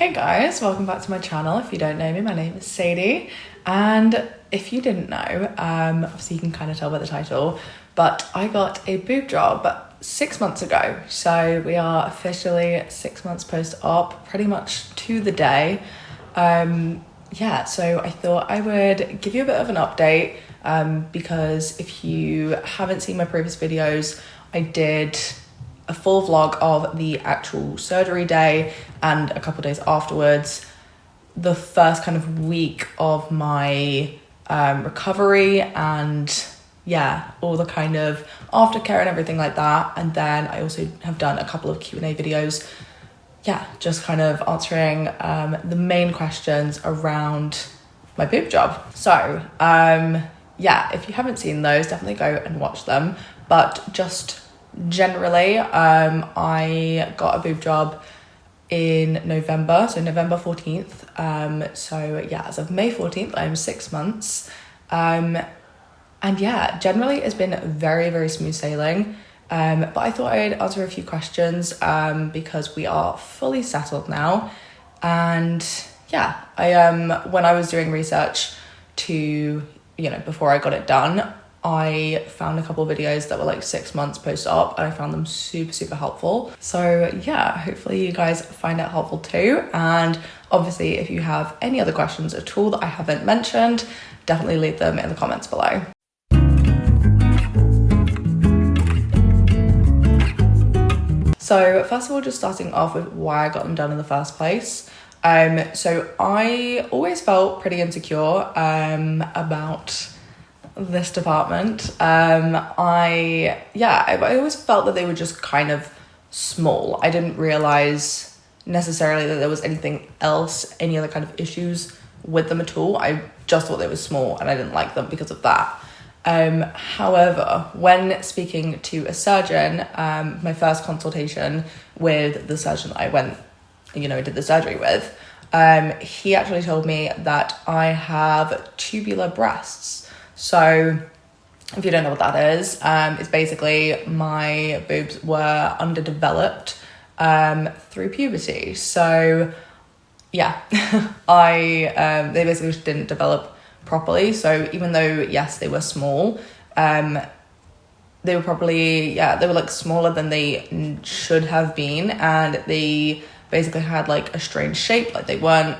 Hey guys, welcome back to my channel. If you don't know me, my name is Sadie, and if you didn't know, obviously you can kind of tell by the title, but I got a boob job 6 months ago. So we are officially 6 months post-op, pretty much to the day. Yeah, so I thought I would give you a bit of an update because if you haven't seen my previous videos, I did a full vlog of the actual surgery day and a couple days afterwards, the first kind of week of my recovery, and yeah, all the kind of aftercare and everything like that. And then I also have done a couple of Q&A videos, yeah, just kind of answering the main questions around my boob job. So yeah, if you haven't seen those, definitely go and watch them. But just generally, I got a boob job in November, so November 14th. So yeah, as of May 14th, I'm 6 months. And yeah, generally it's been very, very smooth sailing. But I thought I'd answer a few questions because we are fully settled now. And yeah, when I was doing research to, before I got it done, I found a couple of videos that were like 6 months post-op, and I found them super, super helpful. So yeah, hopefully you guys find it helpful too. And obviously, if you have any other questions at all that I haven't mentioned, definitely leave them in the comments below. So first of all, just starting off with why I got them done in the first place. So I always felt pretty insecure about this department. I always felt that they were just kind of small. I didn't realize necessarily that there was anything else, any other kind of issues with them at all. I just thought they were small and I didn't like them because of that. However, when speaking to a surgeon, my first consultation with the surgeon that I went, did the surgery with, he actually told me that I have tubular breasts. So if you don't know what that is, it's basically my boobs were underdeveloped through puberty. So yeah, they basically just didn't develop properly. So even though, yes, they were small, they were probably, they were like smaller than they should have been. And they basically had like a strange shape, like they weren't,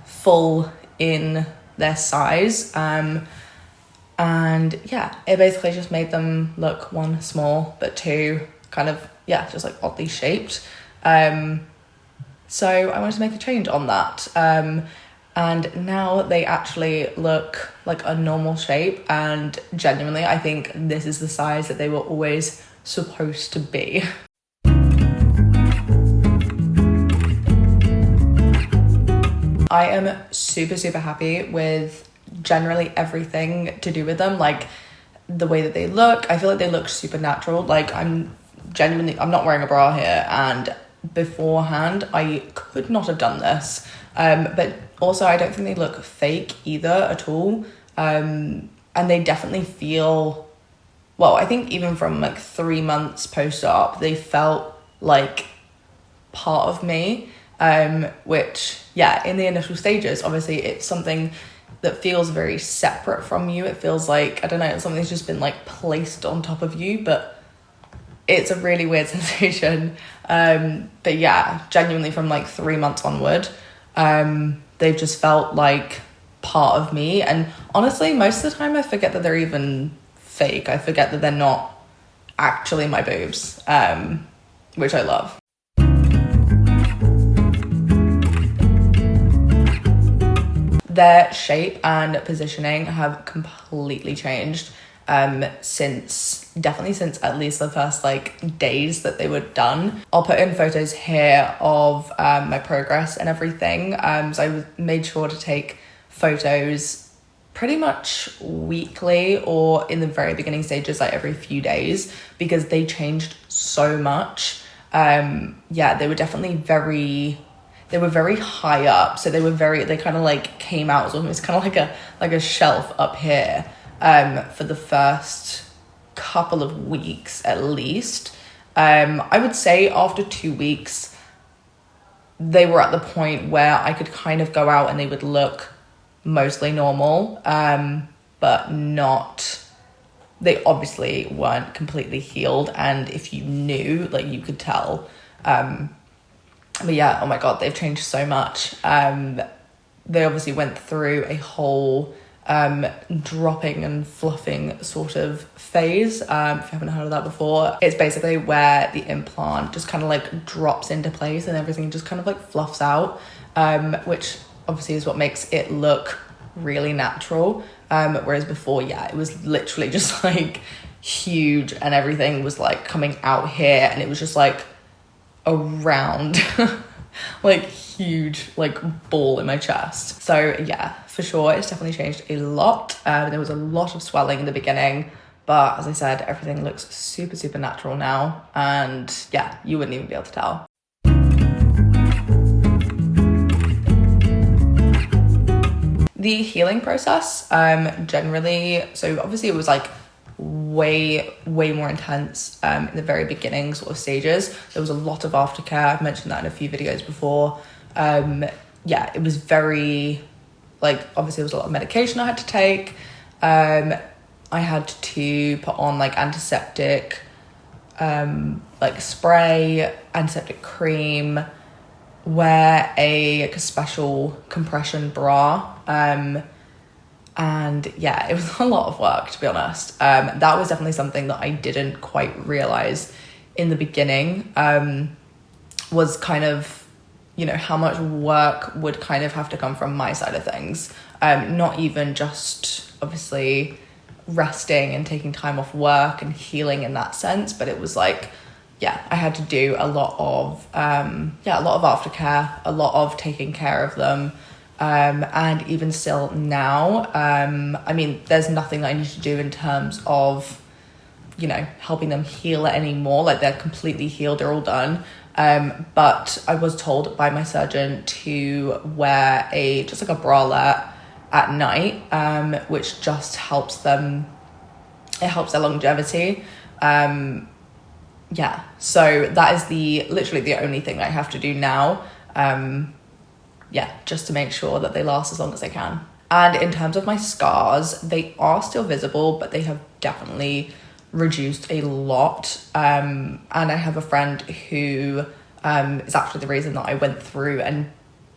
full in their size. And yeah, it basically just made them look, one, small, but two, kind of, just like oddly shaped. So I wanted to make a change on that. And now they actually look like a normal shape, and genuinely, I think this is the size that they were always supposed to be. I am super, super happy with generally everything to do with them. Like the way that they look, I feel like they look super natural. Like I'm not wearing a bra here, and beforehand I could not have done this. But also I don't think they look fake either at all. And they definitely feel, well, I think even from like 3 months post-op, they felt like part of me. Which, in the initial stages, obviously it's something that feels very separate from you. It feels like, I don't know, something's just been like placed on top of you, but it's a really weird sensation. But yeah, genuinely from like 3 months onward, they've just felt like part of me. And honestly, most of the time I forget that they're even fake. I forget that they're not actually my boobs, which I love. Their shape and positioning have completely changed since at least the first like days that they were done. I'll put in photos here of my progress and everything. So I made sure to take photos pretty much weekly, or in the very beginning stages, like every few days, because they changed so much. They were definitely they were very high up, so they kind of like came out as almost kind of like a shelf up here for the first couple of weeks at least. I would say after 2 weeks they were at the point where I could kind of go out and they would look mostly normal, but not, they obviously weren't completely healed, and if you knew, like, you could tell. But yeah, oh my god, they've changed so much. They obviously went through a whole dropping and fluffing sort of phase. If you haven't heard of that before, it's basically where the implant just kind of like drops into place and everything just kind of like fluffs out, which obviously is what makes it look really natural. Whereas before, yeah, it was literally just like huge and everything was like coming out here, and it was just like a round like huge like ball in my chest. So yeah, for sure it's definitely changed a lot. There was a lot of swelling in the beginning, but as I said, everything looks super natural now, and yeah, you wouldn't even be able to tell. The healing process, generally, so obviously it was like way more intense in the very beginning sort of stages. There was a lot of aftercare. I've mentioned that in a few videos before. Yeah, it was very, like, obviously there was a lot of medication I had to take. I had to put on like antiseptic like spray, antiseptic cream, wear a special compression bra, and yeah, it was a lot of work, to be honest. That was definitely something that I didn't quite realize in the beginning, was kind of, you know, how much work would kind of have to come from my side of things. Not even just obviously resting and taking time off work and healing in that sense, but it was like, yeah, I had to do a lot of aftercare, a lot of taking care of them. And even still now, I mean, there's nothing that I need to do in terms of, you know, helping them heal anymore. Like, they're completely healed, they're all done. But I was told by my surgeon to wear just like a bralette at night, which just helps them, it helps their longevity. Yeah, so that is literally the only thing I have to do now. Yeah, just to make sure that they last as long as they can. And in terms of my scars, they are still visible, but they have definitely reduced a lot. And I have a friend who is actually the reason that I went through and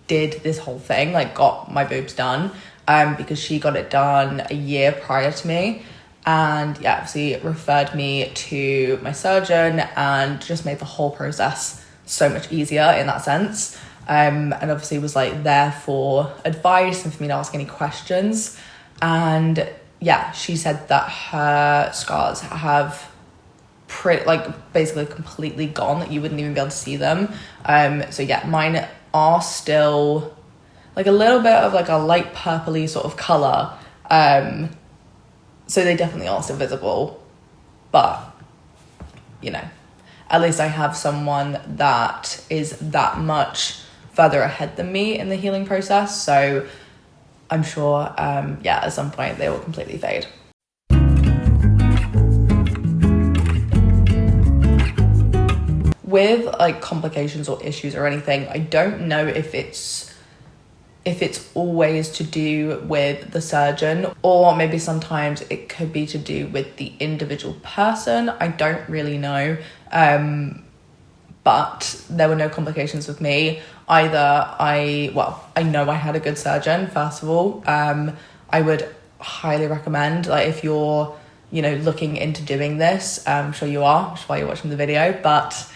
did this whole thing, like got my boobs done, because she got it done a year prior to me. And yeah, obviously it referred me to my surgeon and just made the whole process so much easier in that sense. And obviously was like there for advice and for me to ask any questions. And yeah, she said that her scars have basically completely gone, that you wouldn't even be able to see them. So yeah, mine are still like a little bit of like a light purpley sort of color. So they definitely are still visible, but you know, at least I have someone that is that much further ahead than me in the healing process. So I'm sure, yeah, at some point they will completely fade. With like complications or issues or anything, I don't know if it's always to do with the surgeon, or maybe sometimes it could be to do with the individual person. I don't really know. But there were no complications with me. I know I had a good surgeon, first of all. I would highly recommend, like, if you're, you know, looking into doing this, I'm sure you are, which is why you're watching the video. But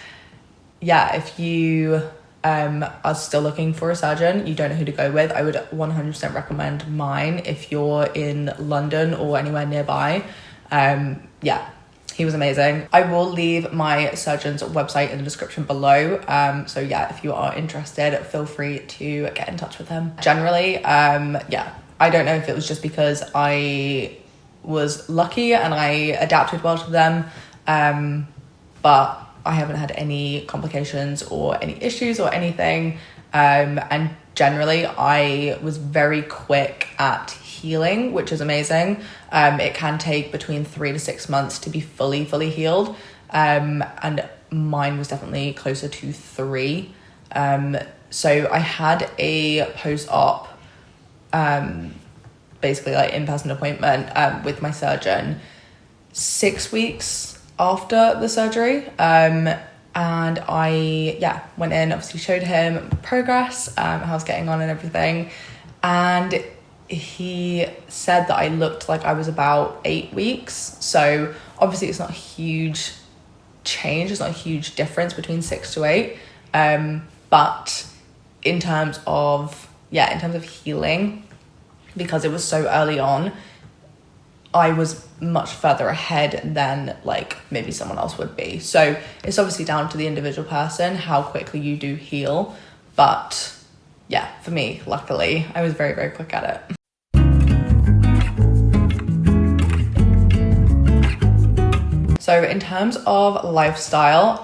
yeah, if you are still looking for a surgeon, you don't know who to go with, I would 100% recommend mine if you're in London or anywhere nearby. Yeah, he was amazing. I will leave my surgeon's website in the description below. So yeah, if you are interested, feel free to get in touch with him. Generally, yeah, I don't know if it was just because I was lucky and I adapted well to them, but I haven't had any complications or any issues or anything. And generally, I was very quick at healing, which is amazing. It can take between 3 to 6 months to be fully healed. And mine was definitely closer to 3. So I had a post-op, basically like in-person appointment with my surgeon 6 weeks after the surgery. And I went in, obviously showed him progress, how I was getting on and everything. And he said that I looked like I was about 8 weeks. So obviously it's not a huge change, it's not a huge difference between 6 to 8. But in terms of healing, because it was so early on, I was much further ahead than like maybe someone else would be. So it's obviously down to the individual person how quickly you do heal. But yeah, for me, luckily, I was very, very quick at it. So in terms of lifestyle,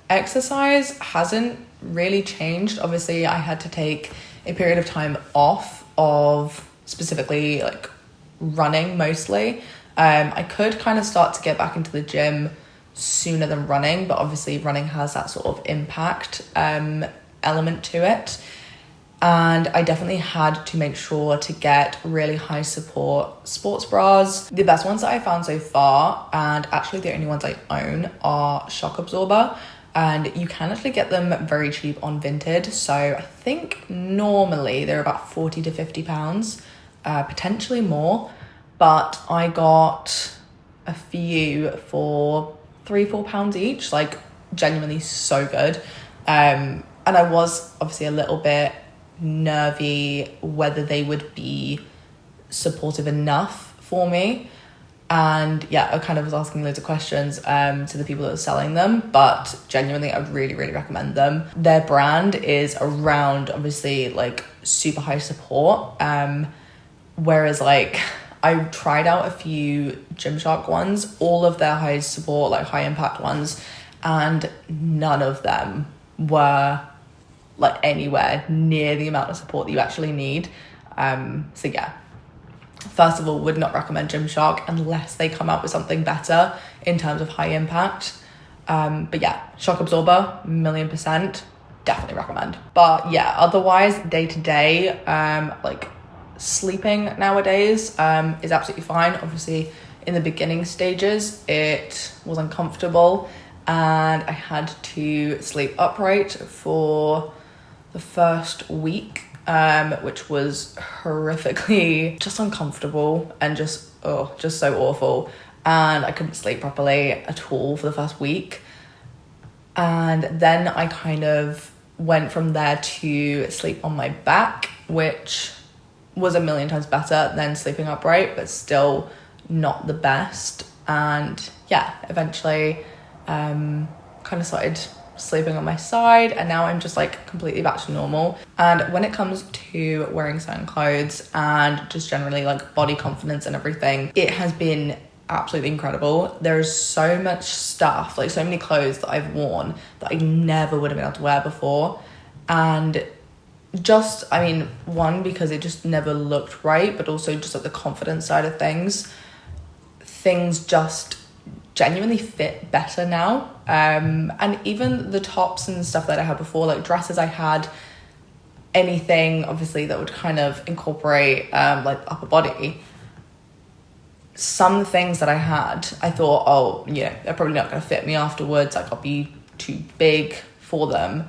exercise hasn't really changed. Obviously, I had to take a period of time off of specifically like running mostly. I could kind of start to get back into the gym sooner than running, but obviously running has that sort of impact element to it. And I definitely had to make sure to get really high support sports bras. The best ones that I found so far, and actually the only ones I own, are shock absorber. And you can actually get them very cheap on Vinted. So I think normally they're about 40 to 50 pounds, potentially more. But I got a few for £3-4 each, like genuinely so good. And I was obviously a little bit nervy whether they would be supportive enough for me. And yeah, I kind of was asking loads of questions to the people that were selling them, but genuinely, I really, really recommend them. Their brand is around, obviously, like super high support. Whereas like I tried out a few Gymshark ones, all of their high support, like high impact ones, and none of them were like anywhere near the amount of support that you actually need. So yeah. First of all, would not recommend Gymshark unless they come out with something better in terms of high impact. But yeah, shock absorber, 1,000,000%, definitely recommend. But yeah, otherwise, day to day, like sleeping nowadays is absolutely fine. Obviously, in the beginning stages, it was uncomfortable and I had to sleep upright for the first week. Which was horrifically just uncomfortable and just so awful. And I couldn't sleep properly at all for the first week. And then I kind of went from there to sleep on my back, which was 1,000,000 times better than sleeping upright, but still not the best. And yeah, eventually kind of started sleeping on my side, and now I'm just like completely back to normal. And when it comes to wearing certain clothes and just generally like body confidence and everything, it has been absolutely incredible. There's so much stuff, like so many clothes that I've worn that I never would have been able to wear before. And just, I mean, one, because it just never looked right, but also just like the confidence side of things just genuinely fit better now. And even the tops and stuff that I had before, like dresses I had, anything obviously that would kind of incorporate like upper body, some things that I had, I thought, oh, you know, they're probably not going to fit me afterwards, like I'll be too big for them.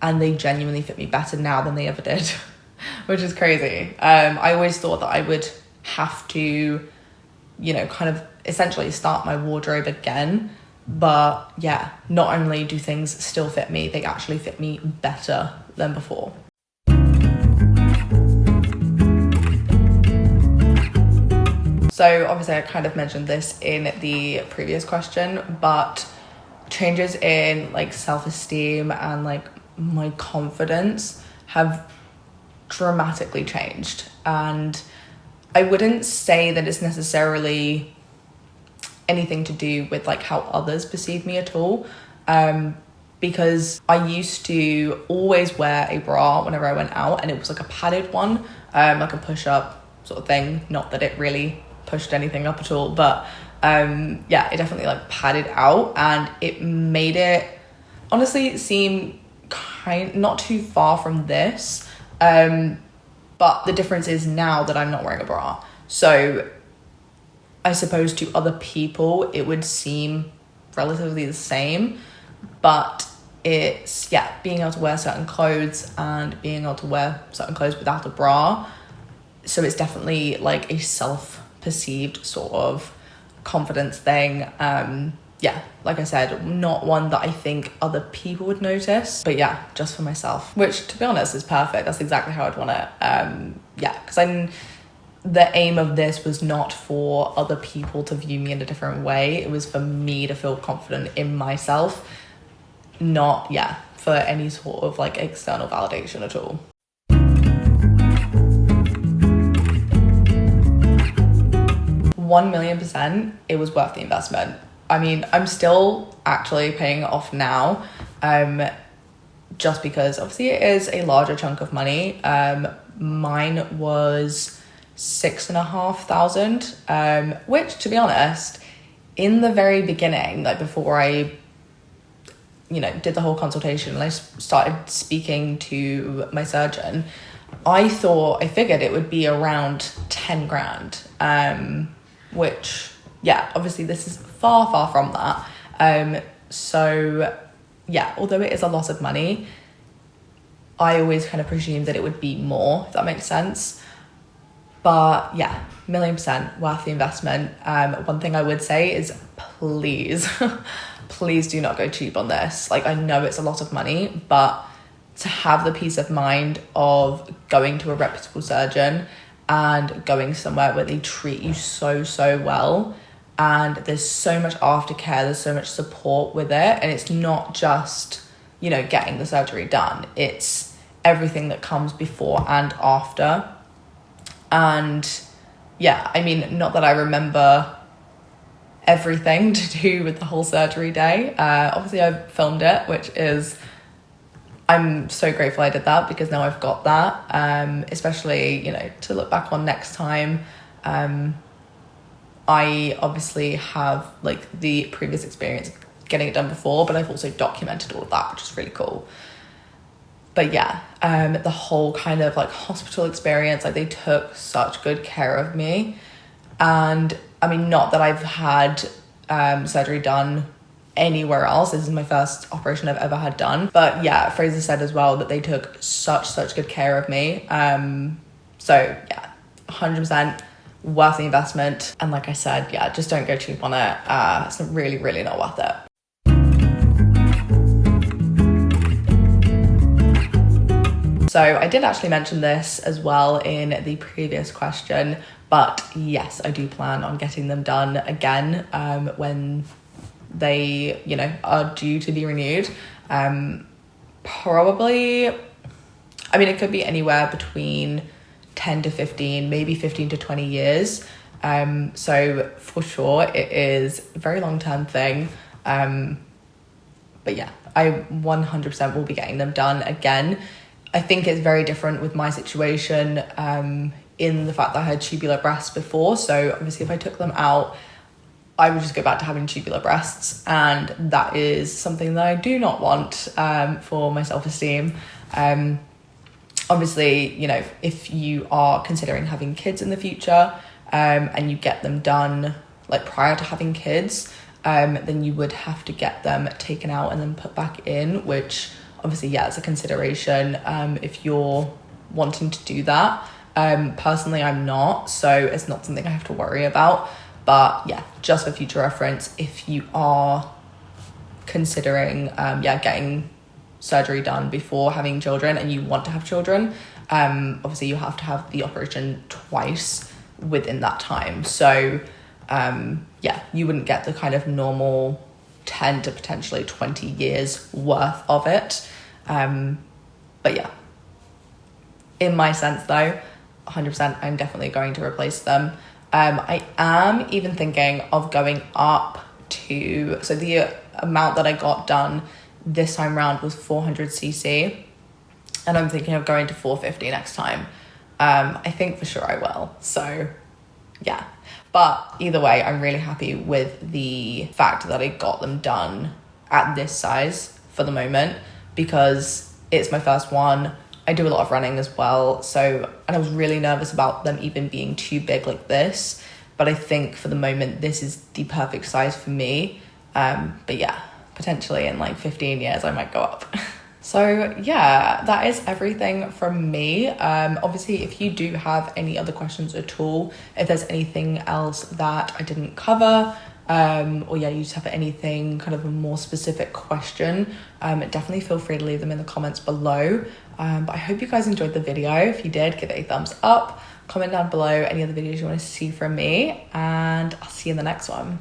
And they genuinely fit me better now than they ever did, which is crazy. I always thought that I would have to, you know, kind of essentially start my wardrobe again. But yeah, not only do things still fit me, they actually fit me better than before. So obviously I kind of mentioned this in the previous question, but changes in like self-esteem and like my confidence have dramatically changed. And I wouldn't say that it's necessarily anything to do with like how others perceive me at all, because I used to always wear a bra whenever I went out, and it was like a padded one, like a push-up sort of thing. Not that it really pushed anything up at all, but yeah, it definitely like padded out, and it made it honestly seem not too far from this, but the difference is now that I'm not wearing a bra. So I suppose to other people it would seem relatively the same, but it's, yeah, being able to wear certain clothes and being able to wear certain clothes without a bra. So it's definitely like a self-perceived sort of confidence thing. Yeah, like I said, not one that I think other people would notice, but yeah, just for myself, which to be honest is perfect. That's exactly how I'd want it. Yeah, because the aim of this was not for other people to view me in a different way. It was for me to feel confident in myself, not, yeah, for any sort of like external validation at all. 1,000,000%, it was worth the investment. I mean, I'm still actually paying it off now, just because obviously it is a larger chunk of money. Mine was 6,500, which, to be honest, in the very beginning, like before I, did the whole consultation and I started speaking to my surgeon, I figured it would be around 10 grand, which, yeah, obviously this is far, far from that. So yeah, although it is a lot of money, I always kind of presumed that it would be more, if that makes sense. But yeah, 1,000,000% worth the investment. One thing I would say is please, please do not go cheap on this. Like, I know it's a lot of money, but to have the peace of mind of going to a reputable surgeon and going somewhere where they treat you so, so well, and there's so much aftercare, there's so much support with it, and it's not just, getting the surgery done. It's everything that comes before and after. And yeah, I mean, not that I remember everything to do with the whole surgery day. Obviously I filmed it, which is, I'm so grateful I did that, because now I've got that, especially, to look back on next time. I obviously have like the previous experience of getting it done before, but I've also documented all of that, which is really cool. But yeah, the whole kind of like hospital experience, like they took such good care of me. And I mean, not that I've had surgery done anywhere else. This is my first operation I've ever had done. But yeah, Fraser said as well that they took such good care of me. So yeah, 100% worth the investment. And like I said, yeah, just don't go cheap on it. It's really, really not worth it. So I did actually mention this as well in the previous question, but yes, I do plan on getting them done again when they, are due to be renewed. Probably, I mean, it could be anywhere between 10 to 15, maybe 15 to 20 years. So for sure, it is a very long-term thing. But yeah, I 100% will be getting them done again. I think it's very different with my situation in the fact that I had tubular breasts before. So obviously if I took them out, I would just go back to having tubular breasts. And that is something that I do not want for my self-esteem. Obviously, if you are considering having kids in the future and you get them done like prior to having kids, then you would have to get them taken out and then put back in, which obviously, yeah, it's a consideration if you're wanting to do that. Personally, I'm not, so it's not something I have to worry about. But yeah, just for future reference, if you are considering, getting surgery done before having children and you want to have children, obviously you have to have the operation twice within that time. So you wouldn't get the kind of normal 10 to potentially 20 years worth of it. But yeah, in my sense though, 100% I'm definitely going to replace them. I am even thinking of going up to, so the amount that I got done this time round was 400cc, and I'm thinking of going to 450 next time. I think for sure I will. So yeah, but either way, I'm really happy with the fact that I got them done at this size for the moment, because it's my first one. I do a lot of running as well, so, and I was really nervous about them even being too big like this, but I think for the moment this is the perfect size for me. But yeah, potentially in like 15 years I might go up. So yeah, that is everything from me. Obviously, if you do have any other questions at all, if there's anything else that I didn't cover, or yeah, you just have anything kind of a more specific question, definitely feel free to leave them in the comments below. But I hope you guys enjoyed the video. If you did, give it a thumbs up, comment down below any other videos you want to see from me, and I'll see you in the next one.